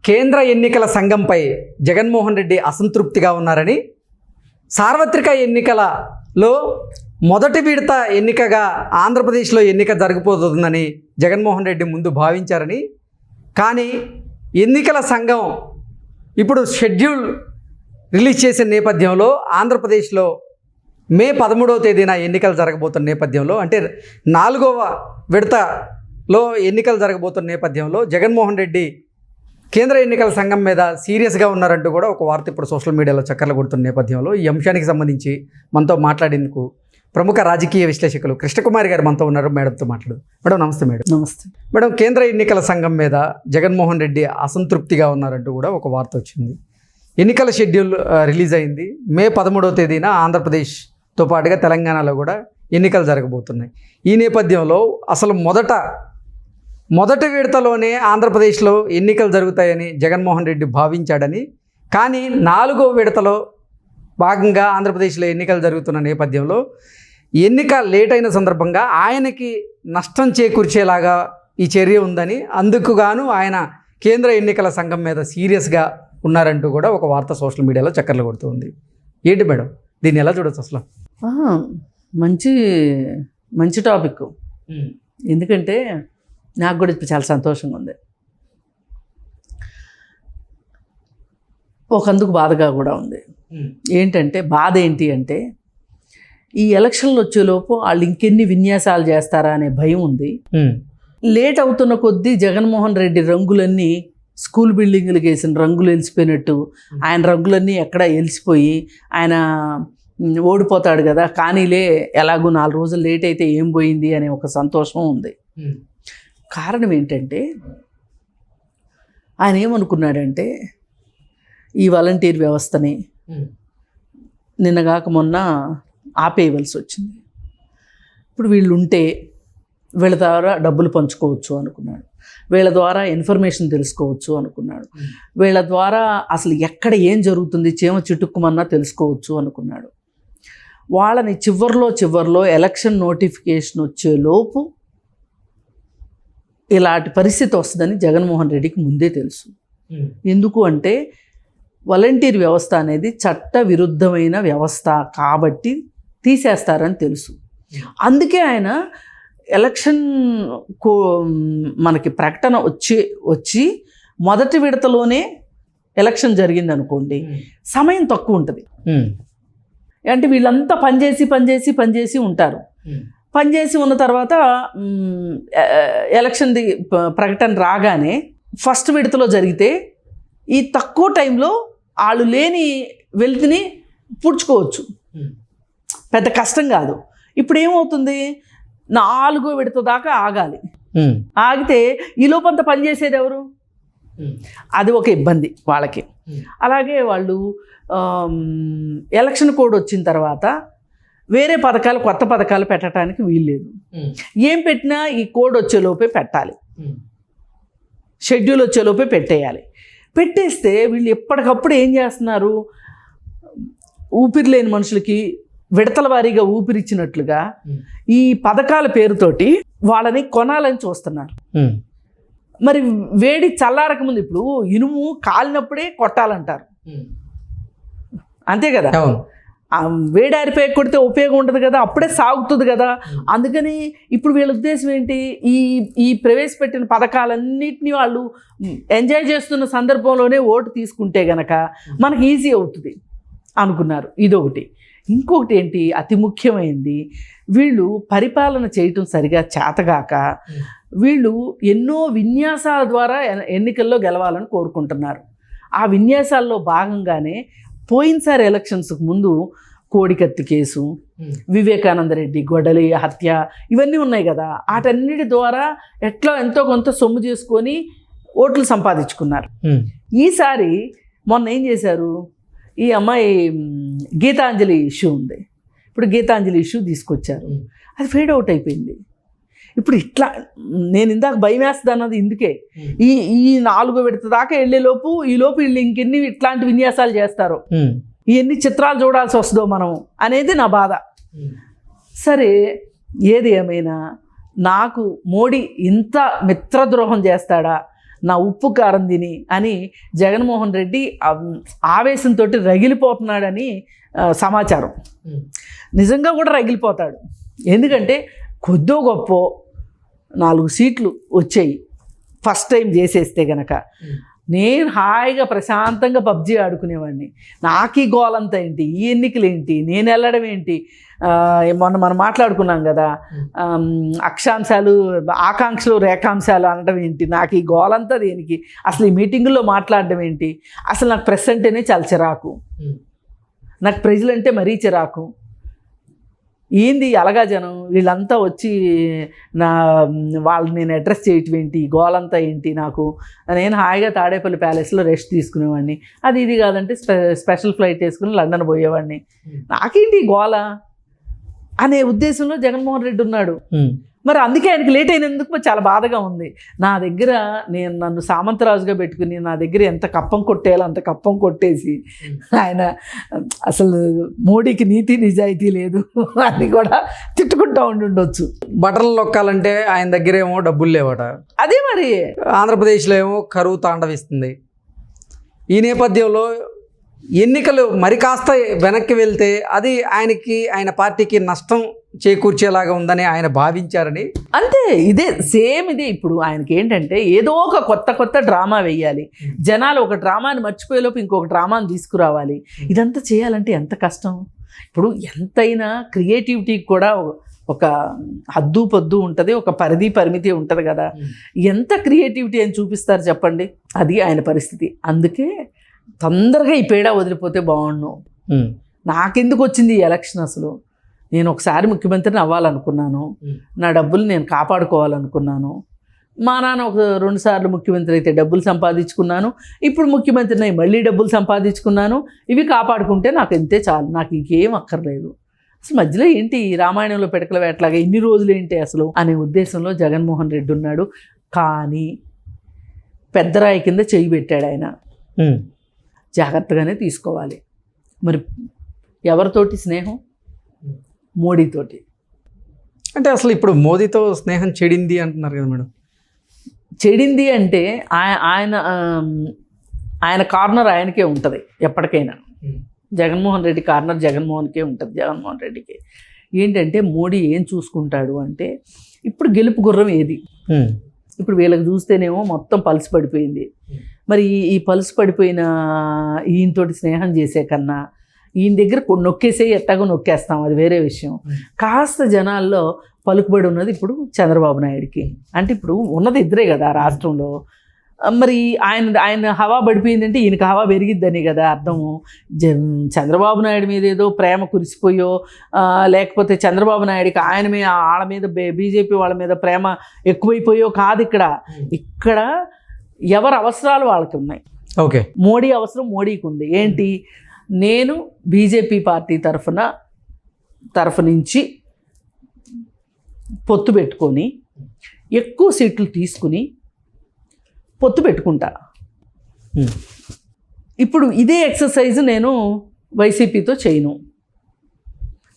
కేంద్ర ఎన్నికల సంఘంపై జగన్మోహన్ రెడ్డి అసంతృప్తిగా ఉన్నారని, సార్వత్రిక ఎన్నికలలో మొదటి విడత ఎన్నికగా ఆంధ్రప్రదేశ్లో ఎన్నిక జరగబోతుందని జగన్మోహన్ రెడ్డి ముందు భావించారని, కానీ ఎన్నికల సంఘం ఇప్పుడు షెడ్యూల్ రిలీజ్ చేసిన నేపథ్యంలో ఆంధ్రప్రదేశ్లో మే 13వ తేదీన ఎన్నికలు జరగబోతున్న నేపథ్యంలో, అంటే 4వ విడతలో ఎన్నికలు జరగబోతున్న నేపథ్యంలో జగన్మోహన్ రెడ్డి కేంద్ర ఎన్నికల సంఘం మీద సీరియస్గా ఉన్నారంటూ కూడా ఒక వార్త ఇప్పుడు సోషల్ మీడియాలో చక్కర్లు కొడుతున్న నేపథ్యంలో ఈ అంశానికి సంబంధించి మనతో మాట్లాడేందుకు ప్రముఖ రాజకీయ విశ్లేషకులు కృష్ణకుమారి గారు మనతో ఉన్నారు. మేడంతో మాట్లాడు. మేడం నమస్తే. మేడం నమస్తే. మేడం, కేంద్ర ఎన్నికల సంఘం మీద జగన్మోహన్ రెడ్డి అసంతృప్తిగా ఉన్నారంటూ కూడా ఒక వార్త వచ్చింది. ఎన్నికల షెడ్యూల్ రిలీజ్ అయింది. మే 13వ తేదీన ఆంధ్రప్రదేశ్తో పాటుగా తెలంగాణలో కూడా ఎన్నికలు జరగబోతున్నాయి. ఈ నేపథ్యంలో అసలు మొదటి విడతలోనే ఆంధ్రప్రదేశ్లో ఎన్నికలు జరుగుతాయని జగన్మోహన్ రెడ్డి భావించాడని, కానీ 4వ విడతలో భాగంగా ఆంధ్రప్రదేశ్లో ఎన్నికలు జరుగుతున్న నేపథ్యంలో ఎన్నిక లేట్ అయిన సందర్భంగా ఆయనకి నష్టం చేకూర్చేలాగా ఈ చర్య ఉందని, అందుకు గాను ఆయన కేంద్ర ఎన్నికల సంఘం మీద సీరియస్గా ఉన్నారంటూ కూడా ఒక వార్త సోషల్ మీడియాలో చక్కర్లు కొడుతుంది. ఏంటి మేడం, దీన్ని ఎలా చూడొచ్చు అసలు? మంచి టాపిక్. ఎందుకంటే నాకు కూడా ఇప్పుడు చాలా సంతోషంగా ఉంది, ఒకందుకు బాధగా కూడా ఉంది. ఏంటంటే బాధ ఏంటి అంటే, ఈ ఎలక్షన్లు వచ్చేలోపు వాళ్ళు ఇంకెన్ని విన్యాసాలు చేస్తారా అనే భయం ఉంది. లేట్ అవుతున్న కొద్దీ జగన్మోహన్ రెడ్డి రంగులన్నీ స్కూల్ బిల్డింగులకు వేసిన రంగులు వెలిసిపోయినట్టు, ఆయన రంగులన్నీ ఎక్కడ వెలిసిపోయి ఆయన ఓడిపోతాడు కదా, కానీలే ఎలాగో 4 రోజులు లేట్ అయితే ఏం పోయింది అనే ఒక సంతోషం ఉంది. కారణం ఏంటంటే, ఆయన ఏమనుకున్నాడంటే ఈ వాలంటీర్ వ్యవస్థని నిన్నగాక మొన్న ఆపేయవలసి వచ్చింది. ఇప్పుడు వీళ్ళు ఉంటే వీళ్ళ ద్వారా డబ్బులు పంచుకోవచ్చు అనుకున్నాడు, వీళ్ళ ద్వారా ఇన్ఫర్మేషన్ తెలుసుకోవచ్చు అనుకున్నాడు, వీళ్ళ ద్వారా అసలు ఎక్కడ ఏం జరుగుతుంది చీమ చిటుక్కుమన్నా తెలుసుకోవచ్చు అనుకున్నాడు. వాళ్ళని చివర్లో ఎలక్షన్ నోటిఫికేషన్ వచ్చేలోపు ఇలాంటి పరిస్థితి వస్తుందని జగన్మోహన్ రెడ్డికి ముందే తెలుసు. ఎందుకు అంటే వాలంటీర్ వ్యవస్థ అనేది చట్ట విరుద్ధమైన వ్యవస్థ కాబట్టి తీసేస్తారని తెలుసు. అందుకే ఆయన ఎలక్షన్ మనకి ప్రకటన వచ్చి మొదటి విడతలోనే ఎలక్షన్ జరిగింది అనుకోండి, సమయం తక్కువ ఉంటుంది. అంటే వీళ్ళంతా పనిచేసి ఉంటారు. పనిచేసి ఉన్న తర్వాత ఎలక్షన్ది ప్రకటన రాగానే ఫస్ట్ విడతలో జరిగితే ఈ తక్కువ టైంలో వాళ్ళు లేని వెల్త్ని పుడుచుకోవచ్చు, పెద్ద కష్టం కాదు. ఇప్పుడు ఏమవుతుంది, 4వ విడత దాకా ఆగాలి. ఆగితే ఈ లోపంతా పనిచేసేది ఎవరు? అది ఒక ఇబ్బంది వాళ్ళకి. అలాగే వాళ్ళు ఎలక్షన్ కోడ్ వచ్చిన తర్వాత వేరే పథకాలు, కొత్త పథకాలు పెట్టడానికి వీల్లేదు. ఏం పెట్టినా ఈ కోడ్ వచ్చేలోపే పెట్టాలి, షెడ్యూల్ వచ్చేలోపే పెట్టేయాలి. పెట్టేస్తే వీళ్ళు ఎప్పటికప్పుడు ఏం చేస్తున్నారు, ఊపిరి లేని మనుషులకి విడతల వారీగా ఊపిరిచ్చినట్లుగా ఈ పథకాల పేరుతోటి వాళ్ళని కొనాలని చూస్తున్నారు. మరి వేడి చల్లారక ముందు, ఇప్పుడు ఇనుము కాలినప్పుడే కొట్టాలంటారు, అంతే కదా. వేడారిపోయి కొడితే ఉపయోగం ఉంటుంది కదా, అప్పుడే సాగుతుంది కదా. అందుకని ఇప్పుడు వీళ్ళ ఉద్దేశం ఏంటి, ఈ ప్రవేశపెట్టిన పథకాలన్నింటినీ వాళ్ళు ఎంజాయ్ చేస్తున్న సందర్భంలోనే ఓటు తీసుకుంటే గనక మనకి ఈజీ అవుతుంది అనుకున్నారు. ఇదొకటి. ఇంకొకటి ఏంటి, అతి ముఖ్యమైనది, వీళ్ళు పరిపాలన చేయటం సరిగా చేతగాక వీళ్ళు ఎన్నో విన్యాసాల ద్వారా ఎన్నికల్లో గెలవాలని కోరుకుంటున్నారు. ఆ విన్యాసాల్లో భాగంగానే పోయినసారి ఎలక్షన్స్కి ముందు కోడికత్తి కేసు, వివేకానంద రెడ్డి గొడలి హత్య, ఇవన్నీ ఉన్నాయి కదా. వాటన్నిటి ద్వారా ఎంతో కొంత సొమ్ము చేసుకొని ఓట్లు సంపాదించుకున్నారు. ఈసారి మొన్న ఏం చేశారు, ఈ అమ్మాయి గీతాంజలి ఇష్యూ ఉంది. ఇప్పుడు గీతాంజలి ఇష్యూ తీసుకొచ్చారు, అది ఫేడ్ అవుట్ అయిపోయింది. ఇప్పుడు ఇట్లా నేను ఇందాక భయం వేస్తుంది అన్నది ఇందుకే, ఈ 4వ విడత దాకా వెళ్ళేలోపు ఈలోపు వీళ్ళు ఇంకెన్ని ఇట్లాంటి విన్యాసాలు చేస్తారో, ఎన్ని చిత్రాలు చూడాల్సి వస్తుందో మనం అనేది నా బాధ. సరే, ఏది ఏమైనా నాకు మోడీ ఇంత మిత్రద్రోహం చేస్తాడా, నా ఉప్పు కారం తిని అని జగన్మోహన్ రెడ్డి ఆవేశంతో రగిలిపోతున్నాడని సమాచారం. నిజంగా కూడా రగిలిపోతాడు. ఎందుకంటే కొద్దో గొప్ప 4 సీట్లు వచ్చాయి ఫస్ట్ టైం చేసేస్తే గనక. నేను హాయిగా ప్రశాంతంగా పబ్జీ ఆడుకునేవాడిని. నాకు ఈ గోలంతా ఏంటి, ఈ ఎన్నికలు ఏంటి, నేను వెళ్ళడం ఏంటి, మొన్న మనం మాట్లాడుకున్నాం కదా అక్షాంశాలు ఆకాంక్షలు రేఖాంశాలు అనడం ఏంటి, నాకు ఈ గోలంతా దేనికి, అసలు ఈ మీటింగుల్లో మాట్లాడడం ఏంటి, అసలు నాకు ప్రెస్ అంటేనే చాలా చిరాకు, నాకు ప్రజలంటే మరీ చిరాకు. ఏంది అలగా జనం వీళ్ళంతా వచ్చి వాళ్ళని నేను అడ్రస్ చేయటం ఏంటి, గోలంతా ఏంటి, నాకు నేను హాయిగా తాడేపల్లి ప్యాలెస్లో రెస్ట్ తీసుకునేవాడిని. అది ఇది కాదంటే స్పెషల్ ఫ్లైట్ వేసుకుని లండన్ పోయేవాడిని. నాకేంటి గోల అనే ఉద్దేశంలో జగన్మోహన్ రెడ్డి ఉన్నాడు. మరి అందుకే ఆయనకి లేట్ అయినందుకు చాలా బాధగా ఉంది. నా దగ్గర నన్ను సామంతరాజుగా పెట్టుకుని నా దగ్గర ఎంత కప్పం కొట్టేయాలో అంత కప్పం కొట్టేసి ఆయన అసలు మోడీకి నీతి నిజాయితీ లేదు అని కూడా తిట్టుకుంటూ ఉండొచ్చు. బట్టలు నొక్కాలంటే ఆయన దగ్గర ఏమో డబ్బులు లేవట. అదే మరి ఆంధ్రప్రదేశ్లో ఏమో కరువు తాండవిస్తుంది. ఈ నేపథ్యంలో ఎన్నికలు మరి కాస్త వెనక్కి వెళ్తే అది ఆయన పార్టీకి నష్టం చేకూర్చేలాగా ఉందని ఆయన భావించారని. అంతే, ఇదే సేమ్ ఇదే. ఇప్పుడు ఆయనకి ఏంటంటే ఏదో ఒక కొత్త డ్రామా వేయాలి, జనాలు ఒక డ్రామాని మర్చిపోయేలోపు ఇంకొక డ్రామాని తీసుకురావాలి. ఇదంతా చేయాలంటే ఎంత కష్టం. ఇప్పుడు ఎంతైనా క్రియేటివిటీకి కూడా ఒక హద్దు పొద్దు ఉంటుంది, ఒక పరిమితి ఉంటుంది కదా. ఎంత క్రియేటివిటీ అని చూపిస్తారు చెప్పండి, అది ఆయన పరిస్థితి. అందుకే తొందరగా ఈ పేడ వదిలిపోతే బాగుండు. నాకెందుకు వచ్చింది ఈ ఎలక్షన్, అసలు నేను ఒకసారి ముఖ్యమంత్రిని అవ్వాలనుకున్నాను, నా డబ్బులు నేను కాపాడుకోవాలనుకున్నాను. మా నాన్న ఒక 2 సార్లు ముఖ్యమంత్రి అయితే డబ్బులు సంపాదించుకున్నాను, ఇప్పుడు ముఖ్యమంత్రిని మళ్ళీ డబ్బులు సంపాదించుకున్నాను. ఇవి కాపాడుకుంటే నాకు ఎంతే చాలు, నాకు ఇంకేం అక్కర్లేదు. అసలు మధ్యలో ఏంటి రామాయణంలో పిడకల వేటలాగా ఇన్ని రోజులు ఏంటి అసలు అనే ఉద్దేశంలో జగన్మోహన్ రెడ్డి ఉన్నాడు. కానీ పెద్దరాయి కింద చెయ్యి పెట్టాడు ఆయన. జాగ్రత్తగానే తీసుకోవాలి. మరి ఎవరితోటి స్నేహం? మోడీతోటి. అంటే అసలు ఇప్పుడు మోదీతో స్నేహం చెడింది అంటున్నారు కదా మేడం. చెడింది అంటే ఆయన కార్నర్ ఆయనకే ఉంటుంది ఎప్పటికైనా. జగన్మోహన్ రెడ్డి కార్నర్ జగన్మోహన్కే ఉంటుంది. జగన్మోహన్ రెడ్డికి ఏంటంటే మోడీ ఏం చూసుకుంటాడు అంటే, ఇప్పుడు గెలుపు గుర్రం ఏది, ఇప్పుడు వీళ్ళకి చూస్తేనేమో మొత్తం పల్స్ పడిపోయింది. మరి ఈ పల్స్ పడిపోయిన ఈయనతోటి స్నేహం చేసే కన్నా ఈయన దగ్గర నొక్కేసే ఎట్టాగో నొక్కేస్తాం, అది వేరే విషయం. కాస్త జనాల్లో పలుకుబడి ఉన్నది ఇప్పుడు చంద్రబాబు నాయుడికి. అంటే ఇప్పుడు ఉన్నది ఇద్దరే కదా రాష్ట్రంలో. మరి ఆయన హవా పడిపోయిందంటే ఈయనకి హవా పెరిగిద్దని కదా అర్థము. చంద్రబాబు నాయుడు మీద ఏదో ప్రేమ కురిసిపోయో, లేకపోతే చంద్రబాబు నాయుడికి వాళ్ళ మీద బీజేపీ వాళ్ళ మీద ప్రేమ ఎక్కువైపోయో కాదు. ఇక్కడ ఎవరి అవసరాలు వాళ్ళకి ఉన్నాయి. ఓకే, మోడీ అవసరం మోడీకి ఉంది. ఏంటి, నేను బీజేపీ పార్టీ తరఫు నుంచి పొత్తు పెట్టుకొని ఎక్కువ సీట్లు తీసుకుని పొత్తు పెట్టుకుంటా. ఇప్పుడు ఇదే ఎక్సర్సైజ్ నేను వైసీపీతో చేయను,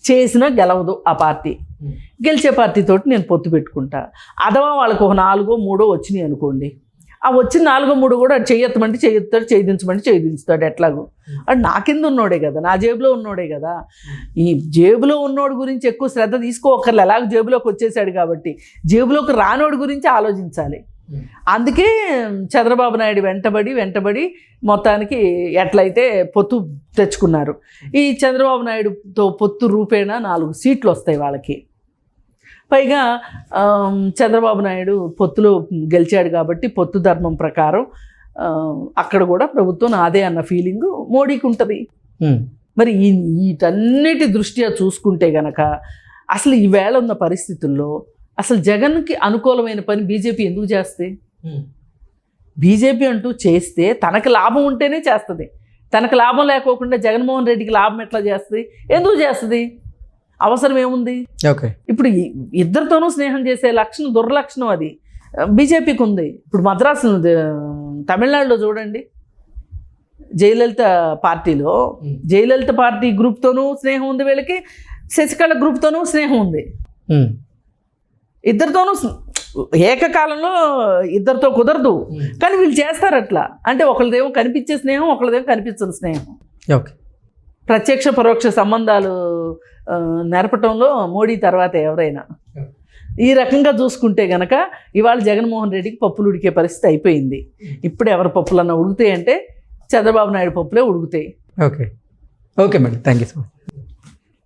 చేసినా గెలవదు ఆ పార్టీ. గెలిచే పార్టీతోటి నేను పొత్తు పెట్టుకుంటా. అథవా వాళ్ళకు ఒక 4-3 వచ్చినాయి అనుకోండి, ఆ వచ్చిన 4-3 కూడా చేయొత్తమంటే చేయొత్తాడు, చేయించమంటే చేయించుతాడు. ఎట్లాగో అది నా కింద ఉన్నోడే కదా, నా జేబులో ఉన్నోడే కదా. ఈ జేబులో ఉన్నోడి గురించి ఎక్కువ శ్రద్ధ తీసుకోకర్లే, ఎలాగో జేబులోకి వచ్చేసాడు కాబట్టి. జేబులోకి రానోడి గురించి ఆలోచించాలి. అందుకే చంద్రబాబు నాయుడు వెంటబడి మొత్తానికి ఎట్లయితే పొత్తు తెచ్చుకున్నారు. ఈ చంద్రబాబు నాయుడుతో పొత్తు రూపేణా 4 సీట్లు వస్తాయి వాళ్ళకి. పైగా చంద్రబాబు నాయుడు పొత్తులో గెలిచాడు కాబట్టి పొత్తు ధర్మం ప్రకారం అక్కడ కూడా ప్రభుత్వం నాదే అన్న ఫీలింగ్ మోడీకి ఉంటుంది. మరి వీటన్నిటి దృష్ట్యా చూసుకుంటే గనక అసలు ఈవేళ ఉన్న పరిస్థితుల్లో అసలు జగన్కి అనుకూలమైన పని బీజేపీ ఎందుకు చేస్తే? బీజేపీ అంటూ చేస్తే తనకు లాభం ఉంటేనే చేస్తుంది. తనకు లాభం లేకోకుండా జగన్మోహన్ రెడ్డికి లాభం ఎట్లా చేస్తుంది? ఎందుకు చేస్తుంది? అవసరం ఏముంది? ఓకే, ఇప్పుడు ఇద్దరితోనూ స్నేహం చేసే దుర్లక్షణం అది బీజేపీకి ఉంది. ఇప్పుడు మద్రాసు తమిళనాడులో చూడండి, జయలలిత పార్టీలో జయలలిత పార్టీ గ్రూప్తోనూ స్నేహం ఉంది వీళ్ళకి, శశికళ గ్రూప్తోనూ స్నేహం ఉంది. ఇద్దరితోనూ ఏకకాలంలో ఇద్దరితో కుదరదు, కానీ వీళ్ళు చేస్తారు అట్లా. అంటే ఒకళ్ళదేమో కనిపించే స్నేహం, ఒకళ్ళదేమో కనిపించని స్నేహం. ఓకే. ప్రత్యక్ష పరోక్ష సంబంధాలు నెరపటంలో మోడీ తర్వాత ఎవరైనా. ఈ రకంగా చూసుకుంటే గనక ఇవాళ జగన్మోహన్ రెడ్డికి పప్పులు ఉడికే పరిస్థితి అయిపోయింది. ఇప్పుడు ఎవరి పప్పులన్నా ఉడుకుతాయి అంటే చంద్రబాబు నాయుడు పప్పులే ఉడుకుతాయి. Okay. Okay madam, thank you so much.